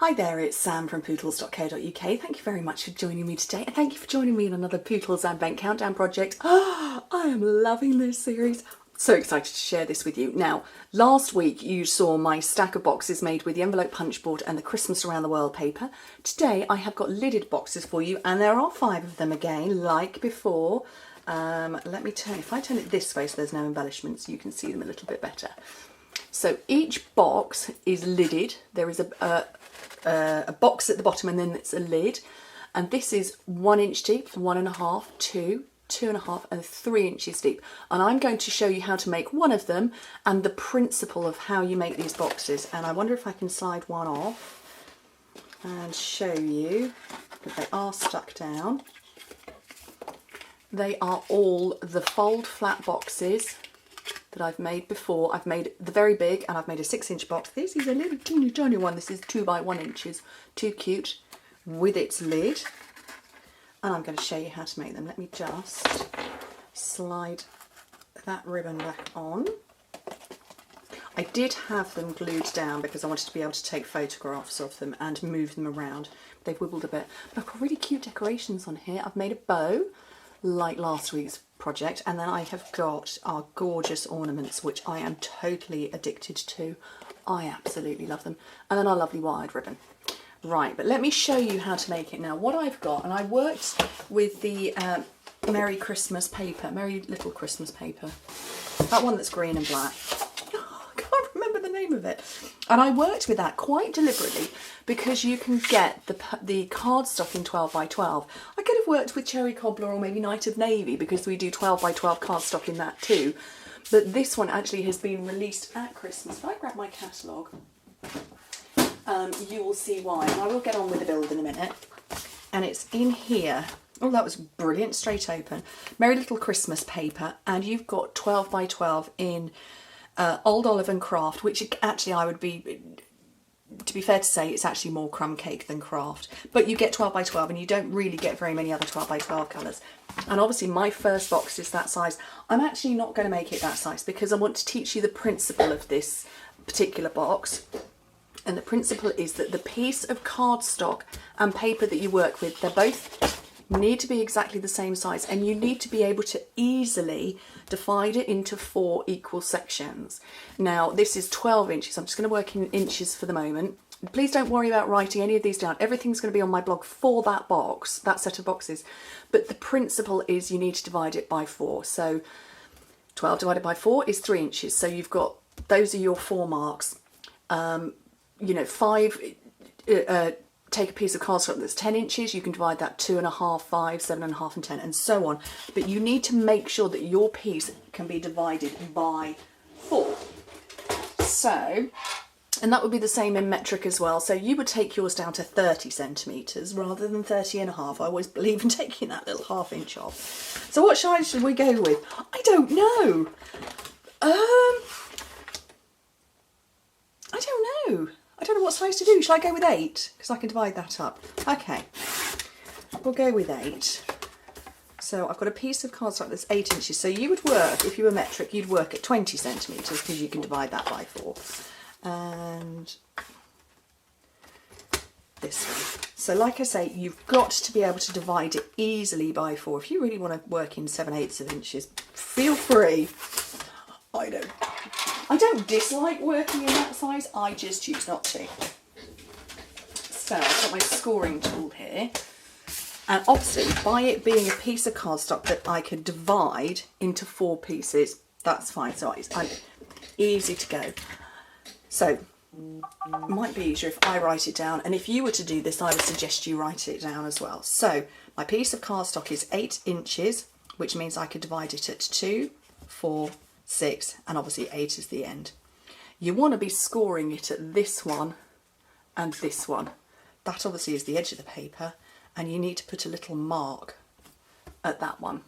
Hi there, it's Sam from Pootles.co.uk. Thank you very much for joining me today, and thank you for joining me in another Pootles Advent Countdown project. I am loving this series. So excited to share this with you. Now, last week you saw my stack of boxes made with the envelope punch board and the Christmas Around the World paper. Today I have got lidded boxes for you, and there are 5 of them again, like before. If I turn it this way so there's no embellishments, you can see them a little bit better. So each box is lidded. There is a box at the bottom and then it's a lid, and this is 1 inch deep, 1.5, 2, 2.5 and 3 inches deep, and I'm going to show you how to make one of them and the principle of how you make these boxes. And I wonder if I can slide one off and show you that they are stuck down. They are all the fold flat boxes that I've made before. I've made the very big and I've made a 6-inch box. This is a little teeny tiny one. This is 2 by 1 inches. Too cute with its lid. And I'm going to show you how to make them. Let me just slide that ribbon back on. I did have them glued down because I wanted to be able to take photographs of them and move them around. They've wibbled a bit. But I've got really cute decorations on here. I've made a bow like last week's project, and then I have got our gorgeous ornaments, which I am totally addicted to. I absolutely love them. And then our lovely wired ribbon. Right, but let me show you how to make it now. What I've got, and I worked with the Merry Christmas paper, Merry Little Christmas paper, that one that's green and black. I can't remember the name of it. And I worked with that quite deliberately because you can get the cardstock in 12 by 12. I could have worked with Cherry Cobbler or maybe Night of Navy because we do 12 by 12 cardstock in that too. But this one actually has been released at Christmas. If I grab my catalogue, you will see why. And I will get on with the build in a minute. And it's in here. Oh, that was brilliant, straight open. Merry Little Christmas paper, and you've got 12 by 12 in Old Olive and Craft, which actually I would be, to be fair to say, it's actually more crumb cake than craft. But you get 12 by 12 and you don't really get very many other 12 by 12 colours. And obviously my first box is that size. I'm actually not going to make it that size because I want to teach you the principle of this particular box. And the principle is that the piece of cardstock and paper that you work with, they're both need to be exactly the same size, and you need to be able to easily divide it into 4 equal sections. Now this is 12 inches. I'm just going to work in inches for the moment. Please don't worry about writing any of these down. Everything's going to be on my blog for that box, that set of boxes. But the principle is you need to divide it by 4. So 12 divided by 4 is 3 inches. So you've got, those are your 4 marks. You know, 5, take a piece of cardstock that's 10 inches, you can divide that 2.5, 5, 7.5 and 10 and so on. But you need to make sure that your piece can be divided by 4. So, and that would be the same in metric as well. So you would take yours down to 30 centimetres rather than 30.5. I always believe in taking that little ½ inch off. So what size should we go with? I don't know. I don't know. I don't know what size to do. Shall I go with 8? Because I can divide that up. Okay, we'll go with 8. So I've got a piece of cardstock that's 8 inches. So you would work, if you were metric, you'd work at 20 centimetres because you can divide that by 4. And this one. So like I say, you've got to be able to divide it easily by 4. If you really want to work in 7/8 of inches, feel free. I don't dislike working in that size, I just choose not to. So I've got my scoring tool here, and obviously by it being a piece of cardstock that I could divide into 4 pieces, that's fine. So it's easy to go. So it might be easier if I write it down, and if you were to do this I would suggest you write it down as well. So my piece of cardstock is 8 inches, which means I could divide it at 2, 4, 6 and obviously 8 is the end. You want to be scoring it at this one and this one. That obviously is the edge of the paper, and you need to put a little mark at that one.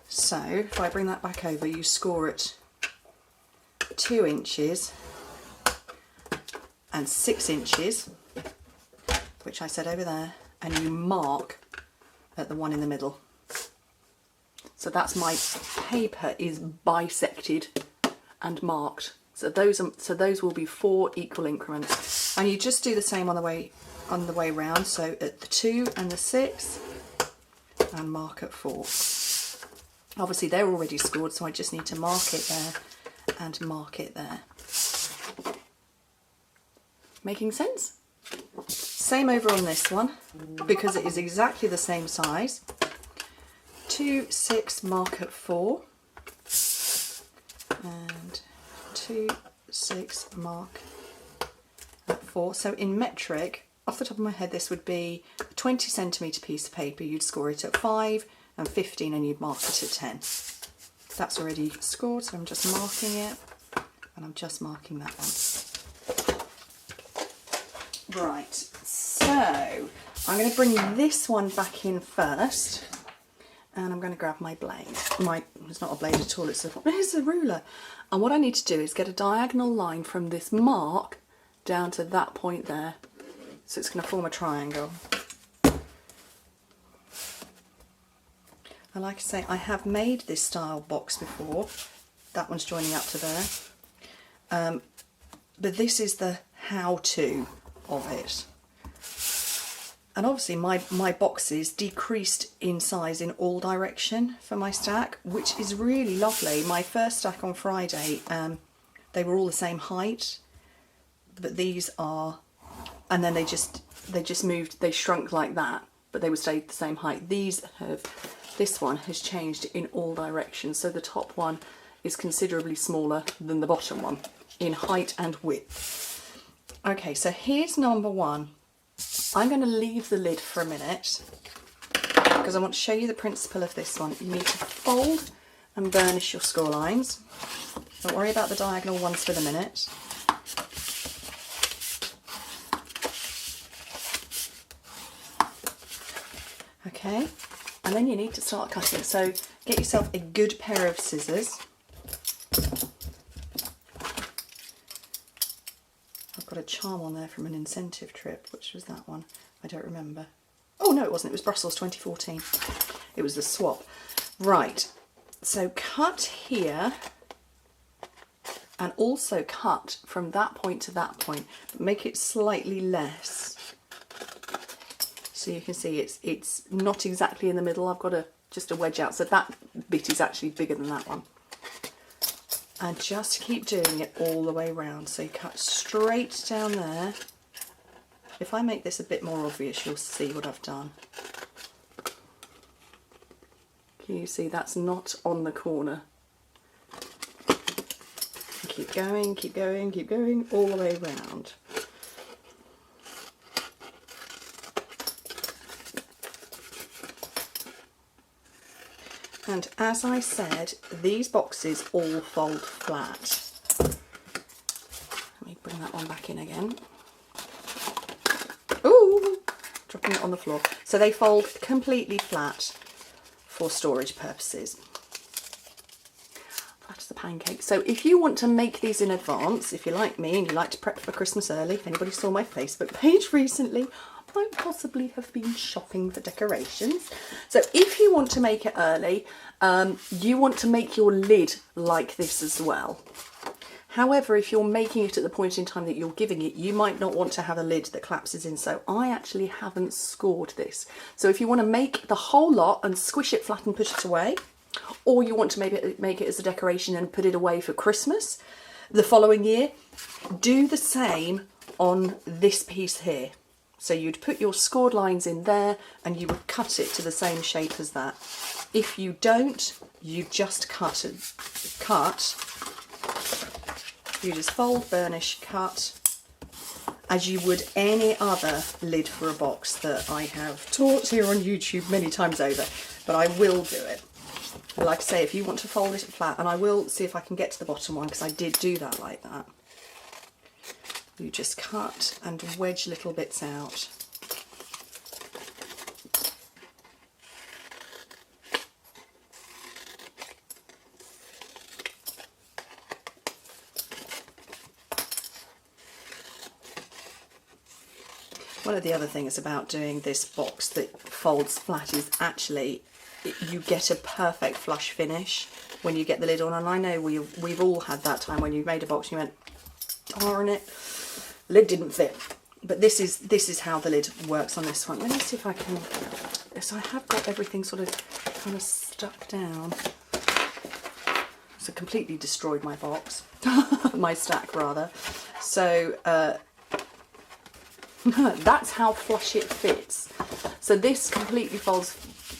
So if I bring that back over, you score at 2 inches and 6 inches, which I said over there, and you mark at the one in the middle. So that's my paper is bisected and marked. So those will be 4 equal increments, and you just do the same on the way round. So at the 2 and the 6, and mark at 4. Obviously they're already scored, so I just need to mark it there and mark it there. Making sense? Same over on this one, because it is exactly the same size. 2, 6, mark at 4, and 2, 6, mark at 4. So in metric, off the top of my head, this would be a 20 centimetre piece of paper. You'd score it at 5 and 15, and you'd mark it at 10. That's already scored, so I'm just marking it, and I'm just marking that one. Right, so I'm going to bring this one back in first, and I'm going to grab my blade. It's not a blade at all, it's a ruler. And what I need to do is get a diagonal line from this mark down to that point there. So it's going to form a triangle. And like I say, I have made this style box before. That one's joining up to there. But this is the how-to of it. And obviously my boxes decreased in size in all direction for my stack, which is really lovely. My first stack on Friday, they were all the same height, but these are, and then they just moved, they shrunk like that, but they would stay the same height. This one has changed in all directions, so the top one is considerably smaller than the bottom one in height and width. Okay, so here's number 1. I'm going to leave the lid for a minute because I want to show you the principle of this one. You need to fold and burnish your score lines. Don't worry about the diagonal ones for the minute. Okay, and then you need to start cutting. So get yourself a good pair of scissors. I've got a charm on there from an incentive trip. Which was that one? I don't remember. Oh no, it wasn't. It was Brussels 2014. It was the swap. Right, so cut here and also cut from that point to that point, but make it slightly less. So you can see it's not exactly in the middle. I've got just a wedge out, so that bit is actually bigger than that one. And just keep doing it all the way around. So you cut straight down there. If I make this a bit more obvious, you'll see what I've done. Can you see that's not on the corner? Keep going, keep going, keep going, all the way around. And as I said, these boxes all fold flat. Let me bring that one back in again. Ooh, dropping it on the floor. So they fold completely flat for storage purposes. Flat as a pancake. So if you want to make these in advance, if you're like me and you like to prep for Christmas early, if anybody saw my Facebook page recently, might possibly have been shopping for decorations. So if you want to make it early, you want to make your lid like this as well. However, if you're making it at the point in time that you're giving it, you might not want to have a lid that collapses in. So I actually haven't scored this. So if you want to make the whole lot and squish it flat and put it away, or you want to make it as a decoration and put it away for Christmas the following year, do the same on this piece here. So you'd put your scored lines in there and you would cut it to the same shape as that. If you don't, you just cut. You just fold, burnish, cut, as you would any other lid for a box that I have taught here on YouTube many times over, but I will do it. Like I say, if you want to fold it flat, and I will see if I can get to the bottom one because I did do that like that. You just cut and wedge little bits out. One of the other things about doing this box that folds flat is actually you get a perfect flush finish when you get the lid on, and I know we've all had that time when you made a box and you went, darn it, lid didn't fit. But this is how the lid works on this one. Let me see if I can. So I have got everything sort of kind of stuck down. So completely destroyed my box, my stack rather. So that's how flush it fits. So this completely folds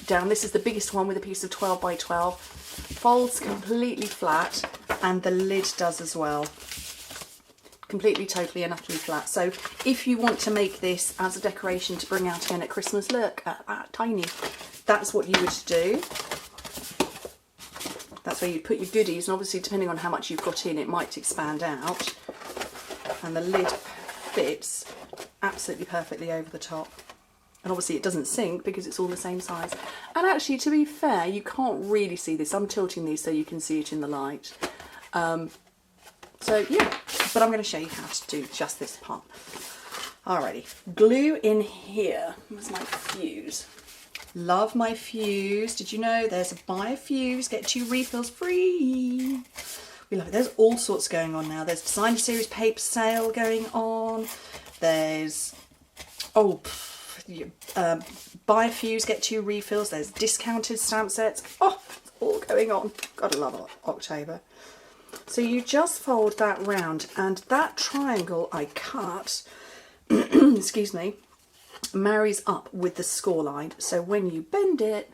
down. This is the biggest one with a piece of 12 by 12. Folds completely flat, and the lid does as well. Completely, totally and utterly flat. So if you want to make this as a decoration to bring out again at Christmas, look at that tiny, that's what you would do. That's where you put your goodies, and obviously depending on how much you've got in, it might expand out. And the lid fits absolutely perfectly over the top. And obviously it doesn't sink because it's all the same size. And actually, to be fair, you can't really see this. I'm tilting these so you can see it in the light. So yeah, but I'm going to show you how to do just this part. Alrighty, glue in here. Where's my fuse? Love my fuse. Did you know there's a buy a fuse, get 2 refills free? We love it. There's all sorts going on now. There's designer series paper sale going on. There's buy a fuse, get 2 refills. There's discounted stamp sets. Oh, it's all going on. Gotta love October. So you just fold that round, and that triangle I cut, excuse me, marries up with the score line. So when you bend it,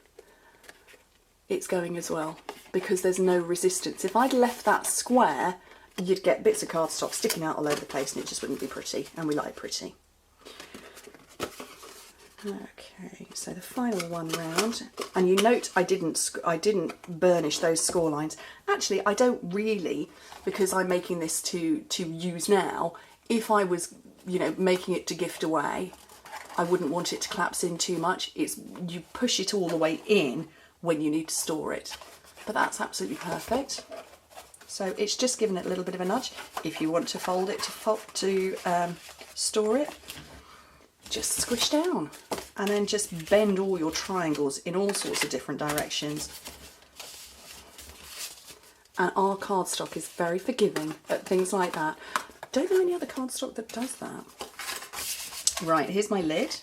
it's going as well, because there's no resistance. If I'd left that square, you'd get bits of cardstock sticking out all over the place, and it just wouldn't be pretty, and we like pretty. Okay, so the final one round, and you note I didn't burnish those score lines. Actually, I don't really, because I'm making this to use now. If I was, you know, making it to gift away, I wouldn't want it to collapse in too much. It's, you push it all the way in when you need to store it. But that's absolutely perfect. So it's just giving it a little bit of a nudge. If you want to fold it to store it, just squish down, and then just bend all your triangles in all sorts of different directions. And our cardstock is very forgiving at things like that. Don't know any other cardstock that does that. Right, here's my lid.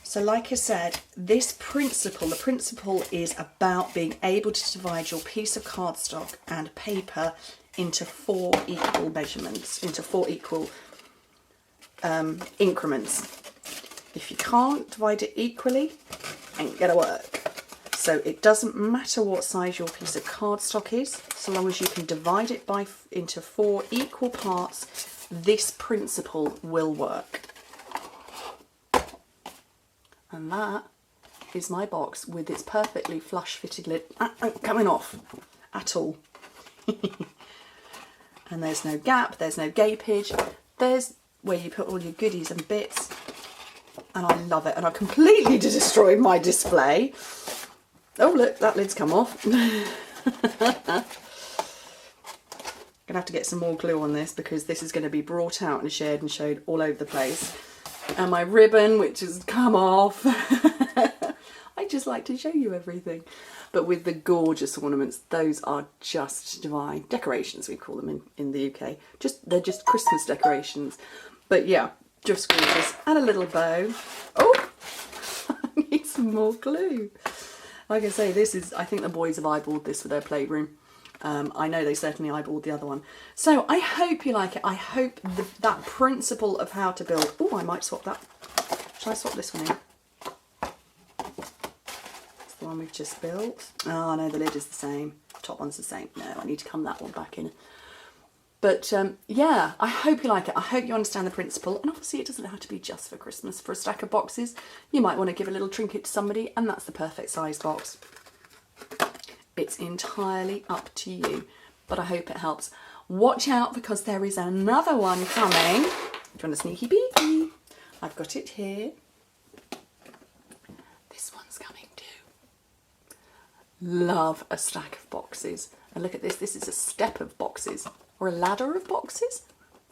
So like I said, this principle, the principle is about being able to divide your piece of cardstock and paper into 4 equal measurements, into 4 equal increments. If you can't divide it equally, ain't gonna work. So it doesn't matter what size your piece of cardstock is, so long as you can divide it into 4 equal parts, this principle will work. And that is my box with its perfectly flush fitted lid. Ain't coming off at all. And there's no gap, there's no gapage, there's where you put all your goodies and bits, and I love it. And I completely destroyed my display. Oh look, that lid's come off. Gonna have to get some more glue on this, because this is going to be brought out and shared and showed all over the place. And my ribbon, which has come off. I just like to show you everything. But with the gorgeous ornaments, those are just divine. Decorations, we call them in the UK. They're just Christmas decorations. But yeah, just gorgeous. And a little bow. Oh, I need some more glue. Like I say, this is, I think the boys have eyeballed this for their playroom. I know they certainly eyeballed the other one. So I hope you like it. I hope that principle of how to build. Oh, I might swap that. Shall I swap this one in? It's the one we've just built. Oh no, the lid is the same. Top one's the same. No, I need to come that one back in. But yeah, I hope you like it. I hope you understand the principle. And obviously it doesn't have to be just for Christmas. For a stack of boxes, you might want to give a little trinket to somebody, and that's the perfect size box. It's entirely up to you, but I hope it helps. Watch out, because there is another one coming. Do you want a sneaky peeky? I've got it here. This one's coming too. Love a stack of boxes. And look at this. This is a step of boxes, or a ladder of boxes.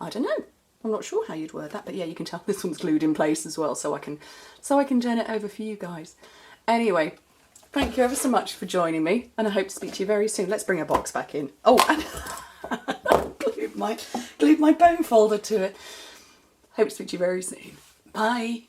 I don't know. I'm not sure how you'd word that, but yeah, you can tell this one's glued in place as well, so I can turn it over for you guys. Anyway, Thank you ever so much for joining me, and I hope to speak to you very soon. Let's bring a box back in. Oh, and glued my bone folder to it. Hope to speak to you very soon. Bye.